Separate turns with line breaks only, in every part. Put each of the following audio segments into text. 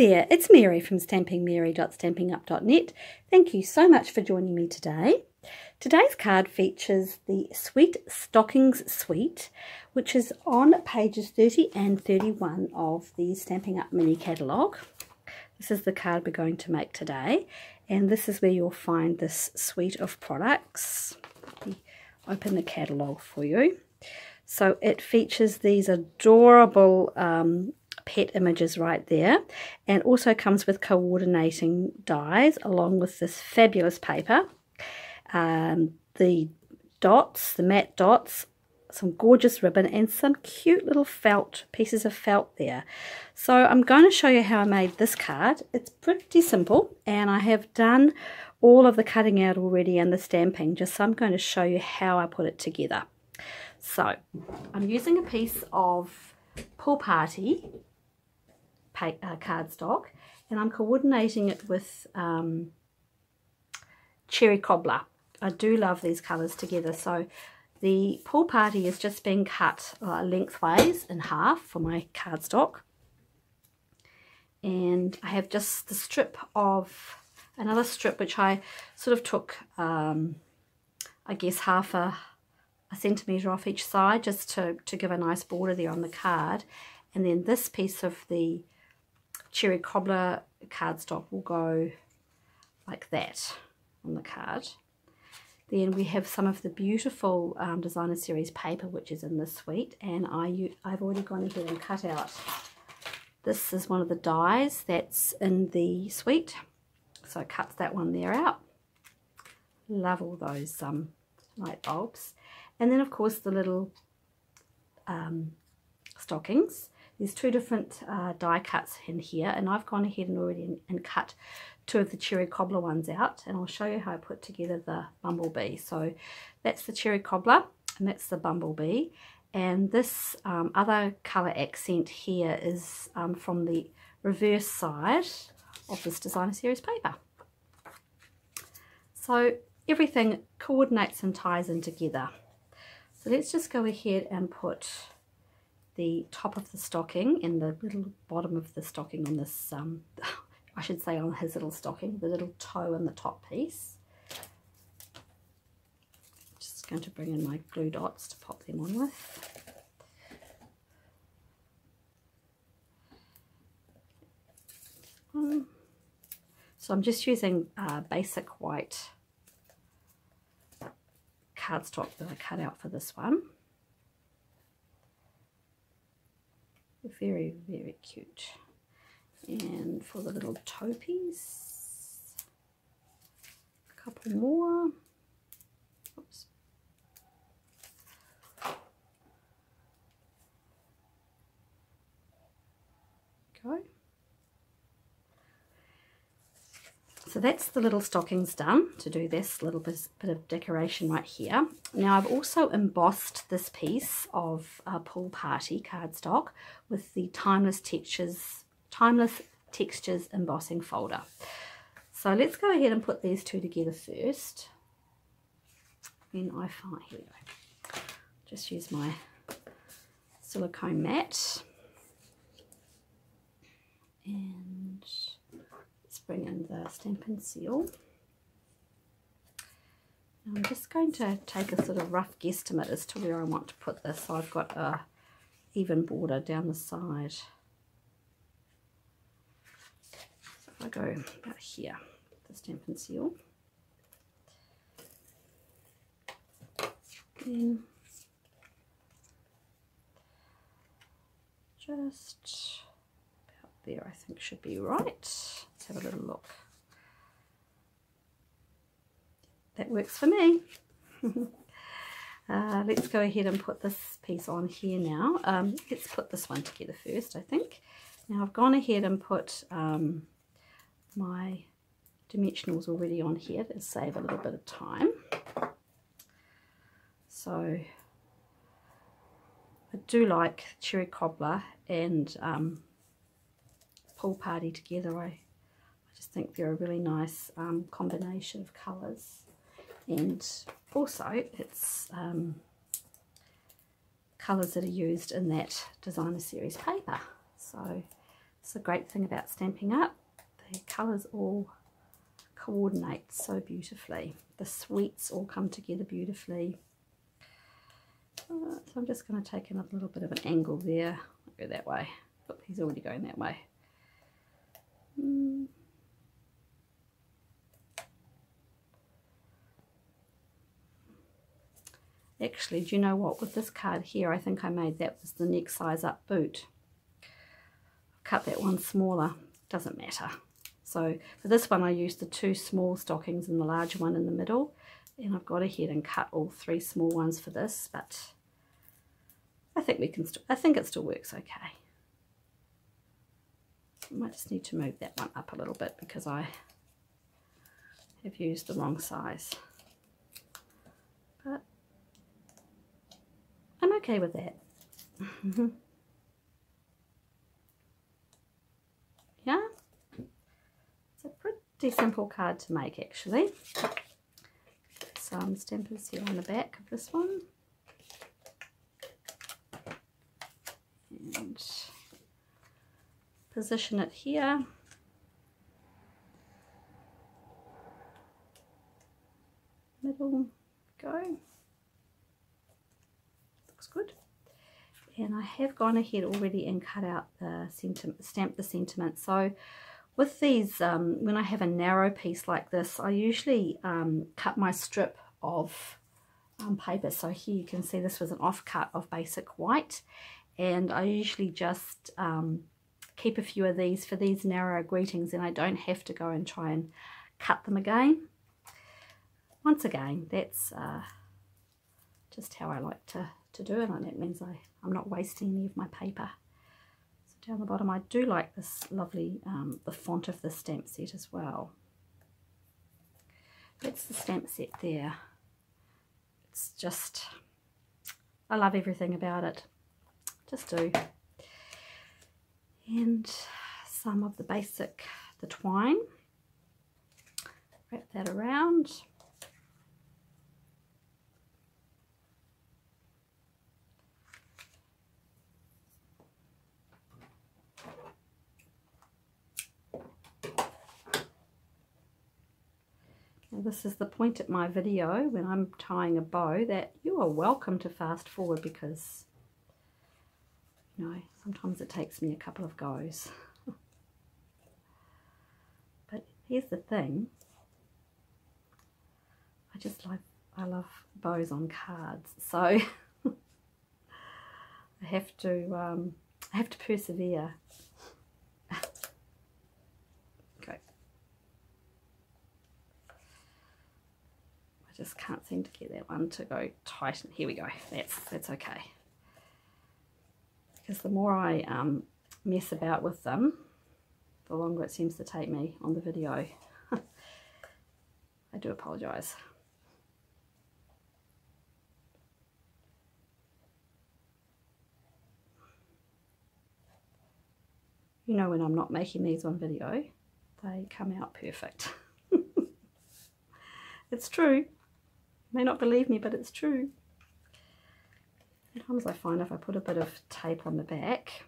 there, it's Mary from stampingmary.stampinup.net. Thank you so much for joining me today. Today's card features the Sweet Stockings Suite, which is on pages 30 and 31 of the Stampin' Up mini catalogue. This is the card we're going to make today, and this is where you'll find this suite of products. Let me open the catalogue for you. So it features these adorable pet images right there, and also comes with coordinating dies along with this fabulous paper, the dots, the matte dots, some gorgeous ribbon, and some cute little felt, pieces of felt there. So I'm going to show you how I made this card. It's pretty simple, and I have done all of the cutting out already and the stamping, just so I'm going to show you how I put it together. So I'm using a piece of Pool Party cardstock, and I'm coordinating it with Cherry Cobbler. I do love these colours together. So the Pool Party is just being cut lengthways in half for my cardstock, and I have just the strip of another strip which I sort of took I guess half a centimetre off each side, just to give a nice border there on the card. And then this piece of the Cherry Cobbler cardstock will go like that on the card. Then we have some of the beautiful designer series paper which is in this suite, and I've already gone ahead and cut out. This is one of the dies that's in the suite, so I cut that one there out. Love all those light bulbs. And then of course the little stockings. There's two different die cuts in here, and I've gone ahead and already and cut two of the Cherry Cobbler ones out, and I'll show you how I put together the bumblebee. So that's the Cherry Cobbler and that's the bumblebee, and this other colour accent here is from the reverse side of this designer series paper. So everything coordinates and ties in together. So let's just go ahead and put the top of the stocking and the little bottom of the stocking on this, I should say on his little stocking, the little toe in the top piece. Just going to bring in my glue dots to pop them on with. So I'm just using basic white cardstock that I cut out for this one. Very, very cute. And for the little toe piece, a couple more. Oops. Go. So that's the little stockings done to do this little bit of decoration right here. Now I've also embossed this piece of Pool Party cardstock with the Timeless Textures embossing folder. So let's go ahead and put these two together first. Then I find, here we go. Just use my silicone mat, and bring in the Stampin' Seal. Now I'm just going to take a sort of rough guesstimate as to where I want to put this. So I've got a even border down the side. So if I go about here, the Stampin' Seal. Then just about there, I think should be right. Let's have a little look. That works for me. Let's go ahead and put this piece on here now. Let's put this one together first, I think. Now I've gone ahead and put my dimensionals already on here to save a little bit of time. So I do like Cherry Cobbler and Pool Party together. I just think they're a really nice combination of colours, and also it's colours that are used in that designer series paper. So It's a great thing about Stampin' Up. The colours all coordinate so beautifully. The sweets all come together beautifully. So I'm just going to take in a little bit of an angle there. I'll go that way. Oh, he's already going that way. Actually, do you know what? With this card here, I think I made that was the next size up boot. Cut that one smaller. Doesn't matter. So for this one, I used the 2 small stockings and the larger one in the middle. And I've gone ahead and cut all 3 small ones for this, but I think we can. I think it still works okay. I might just need to move that one up a little bit because I have used the wrong size. But I'm okay with that. Yeah, it's a pretty simple card to make actually. Some stampers here on the back of this one. And position it here. Middle, go. Looks good. And I have gone ahead already and cut out the stamp the sentiment. So with these, when I have a narrow piece like this, I usually cut my strip of paper. So here you can see this was an offcut of basic white, and I usually just keep a few of these for these narrow greetings, and I don't have to go and try and cut them again. Once again, that's just how I like to do it, and that means I'm not wasting any of my paper. So down the bottom, I do like this lovely, the font of the stamp set as well. That's the stamp set there. It's just, I love everything about it. Just do. And some of the basic, the twine. Wrap that around. Now this is the point at my video when I'm tying a bow that you are welcome to fast forward, because you know, sometimes it takes me a couple of goes. But here's the thing, I love bows on cards, so I have to persevere. Okay. I just can't seem to get that one to go tight. Here we go. That's okay. Because the more I mess about with them, the longer it seems to take me on the video. I do apologise. You know, when I'm not making these on video, they come out perfect. It's true. You may not believe me, but it's true. Sometimes I find if I put a bit of tape on the back,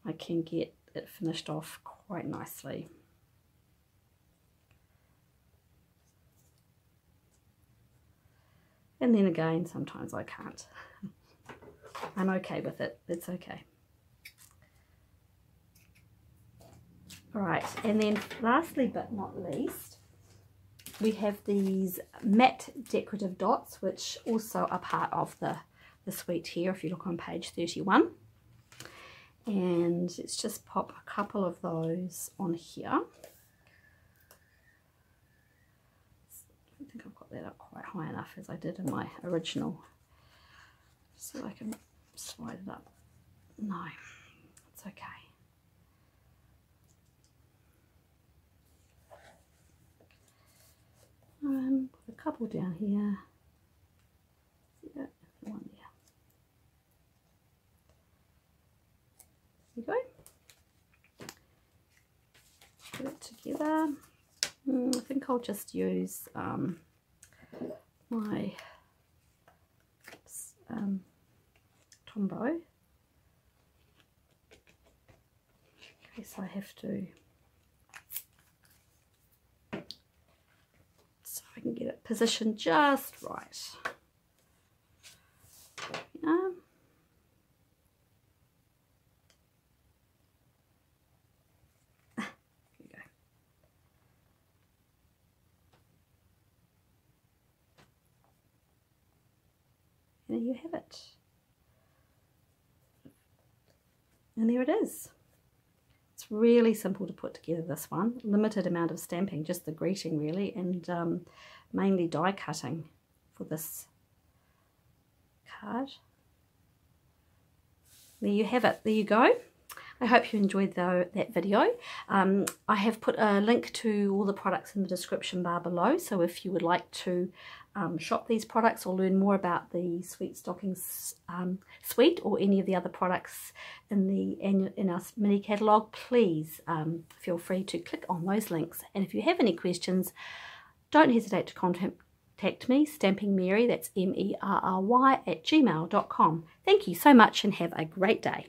I can get it finished off quite nicely. And then again, sometimes I can't. I'm okay with it. It's okay. Alright, and then lastly but not least, we have these matte decorative dots, which also are part of the suite here, if you look on page 31. And let's just pop a couple of those on here. I don't think I've got that up quite high enough as I did in my original. So I can slide it up. No, it's okay. Put a couple down here. Yeah, one there. There we go. Put it together. I think I'll just use my Tombow. case I have to, so I can get it positioned just right. Yeah. There you go. And there you have it. And there it is. It's really simple to put together, this one. Limited amount of stamping, just the greeting really, and mainly die cutting for this card. There you have it. There you go. I hope you enjoyed that video. I have put a link to all the products in the description bar below, so if you would like to shop these products or learn more about the Sweet Stockings suite or any of the other products in our mini catalogue, please feel free to click on those links. And if you have any questions, don't hesitate to contact me, Stamping Mary, that's MERRY @gmail.com. Thank you so much and have a great day.